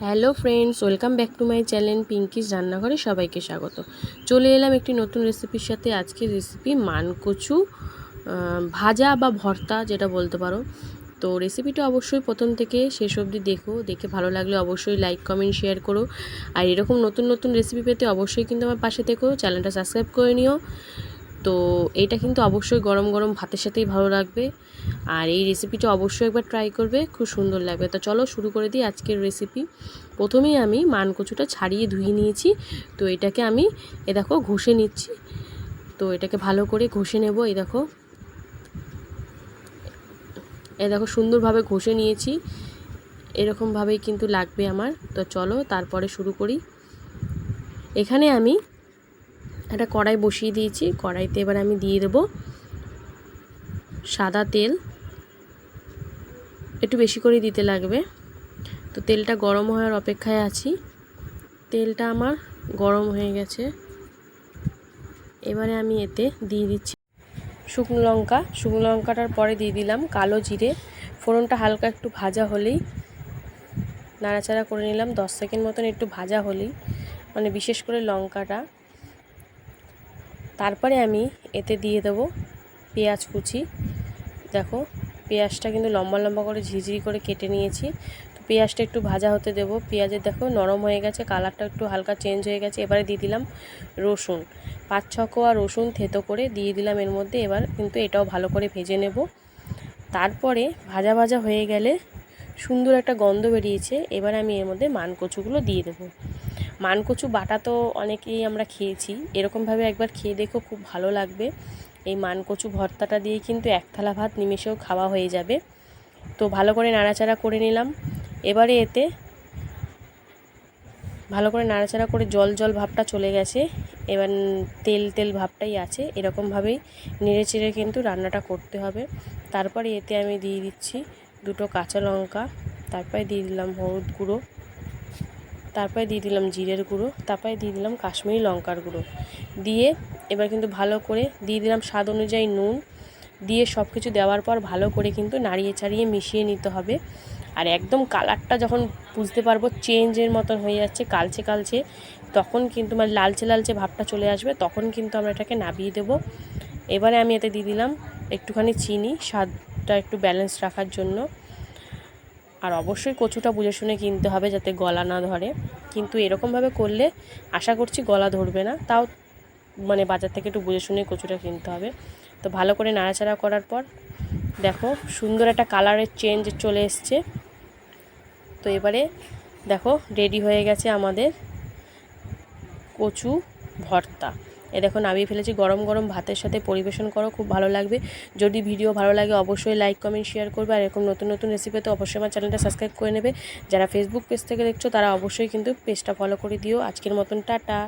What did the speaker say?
Hello friends, welcome back to my channel Pinki's রান্নাঘরে সবাইকে স্বাগত। চলে এলাম একটি নতুন রেসিপির সাথে। আজকের রেসিপি মানকচু ভাজা বা ভর্তা, যেটা বলতে পারো। তো রেসিপিটা অবশ্যই প্রথম থেকে শেষ অবধি দেখে ভালো লাগলে অবশ্যই লাইক কমেন্ট শেয়ার করো। আর এরকম নতুন নতুন রেসিপি পেতে অবশ্যই কিন্তু আমার পাশে থেকো, চ্যানেলটা সাবস্ক্রাইব করে নিও। তো এইটা কিন্তু অবশ্যই গরম গরম ভাতের সাথেই ভালো লাগবে। আর এই রেসিপিটা অবশ্যই একবার ট্রাই করবে, খুব সুন্দর লাগবে। তো চলো শুরু করে দিই আজকের রেসিপি। প্রথমেই আমি মানকচুটা ছাড়িয়ে ধুয়ে নিয়েছি। তো এটাকে আমি দেখো ঘষে নিচ্ছি। তো এটাকে ভালো করে ঘষে নেব। দেখো সুন্দরভাবে ঘষে নিয়েছি। এরকমভাবেই কিন্তু লাগবে আমার। তো চলো তারপরে শুরু করি। এখানে আমি একটা কড়াই বসিয়ে দিয়েছি। কড়াইতে এবার আমি দিয়ে দেব সাদা তেল। একটু বেশি করে দিতে লাগবে। তো তেলটা গরম হওয়ার অপেক্ষায় আছি। তেলটা আমার গরম হয়ে গেছে। এবারে আমি এতে দিয়ে দিচ্ছি শুকনো লঙ্কা। শুকনো লঙ্কাটার পরে দিয়ে দিলাম কালো জিরে। ফোড়নটা হালকা একটু ভাজা হলেই নাড়াচাড়া করে নিলাম। 10 সেকেন্ড মতন একটু ভাজা হলেই, মানে বিশেষ করে লঙ্কাটা। তারপরে আমি এতে দিয়ে দেব পেঁয়াজ কুচি। দেখো পেঁয়াজটা কিন্তু লম্বা লম্বা করে ঝিঝিরি করে কেটে নিয়েছি। তো পেঁয়াজটা একটু ভাজা হতে দেব। পেঁয়াজের দেখো নরম হয়ে গেছে, কালারটা একটু হালকা চেঞ্জ হয়ে গেছে। এবারে দিয়ে দিলাম রসুন। 5-6 কোয়া রসুন থেতো করে দিয়ে দিলাম এর মধ্যে। এবার কিন্তু এটাও ভালো করে ভেজে নেব। তারপরে ভাজা ভাজা হয়ে গেলে সুন্দর একটা গন্ধ বেরিয়েছে। এবার আমি এর মধ্যে মানকচুগুলো দিয়ে দেবো। মানকচু বাটা তো অনেকেই আমরা খেয়েছি, এরকমভাবে একবার খেয়ে দেখো, খুব ভালো লাগবে। এই মানকচু ভর্তাটা দিয়ে কিন্তু এক থালা ভাত নিমেষেও খাওয়া হয়ে যাবে। তো ভালো করে নাড়াচাড়া করে নিলাম। এবারে এতে ভালো করে নাড়াচাড়া করে জল জল ভাবটা চলে গেছে। এবার তেল তেল ভাবটাই আছে। এরকমভাবেই নেড়ে চেড়ে কিন্তু রান্নাটা করতে হবে। তারপরে এতে আমি দিয়ে দিচ্ছি 2টো কাঁচা লঙ্কা। তারপরে দিয়ে দিলাম হলুদ গুঁড়ো। তারপরে দিয়ে দিলাম জিরের গুঁড়ো। তারপরে দিয়ে দিলাম কাশ্মীরি লঙ্কার গুঁড়ো। দিয়ে এবার কিন্তু ভালো করে দিয়ে দিলাম স্বাদ অনুযায়ী নুন। দিয়ে সব কিছু দেওয়ার পর ভালো করে কিন্তু নাড়িয়ে ছাড়িয়ে মিশিয়ে নিতে হবে। আর একদম কালারটা যখন বুঝতে পারবো চেঞ্জের মতন হয়ে যাচ্ছে, কালচে কালচে, তখন কিন্তু মানে লালচে লালচে ভাবটা চলে আসবে, তখন কিন্তু আমরা এটাকে নামিয়ে দেব। এবারে আমি এতে দিয়ে দিলাম একটুখানি চিনি, স্বাদটা একটু ব্যালেন্স রাখার জন্য। আর অবশ্যই কচুটা বুঝে শুনে কিনতে হবে যাতে গলা না ধরে। কিন্তু এরকমভাবে করলে আশা করছি গলা ধরবে না। তাও মানে বাজার থেকে একটু বুঝে শুনে কচুটা কিনতে হবে। তো ভালো করে নাড়াচাড়া করার পর দেখো সুন্দর একটা কালারের চেঞ্জ চলে এসছে। তো এবারে দেখো রেডি হয়ে গেছে আমাদের কচু ভর্তা। দেখো নামিয়ে ফেলেছি। গরম গরম ভাতের সাথে পরিবেশন করো, খুব ভালো লাগবে। যদি ভিডিও ভালো লাগে অবশ্যই লাইক কমেন্ট শেয়ার করবে। আর এরকম নতুন নতুন রেসিপি তো অবশ্যই আমার চ্যানেলটা সাবস্ক্রাইব করে নেবে। যারা ফেসবুক পেজ থেকে দেখছো তারা অবশ্যই কিন্তু পেজটা ফলো করে দিও। আজকের মতন টাটা।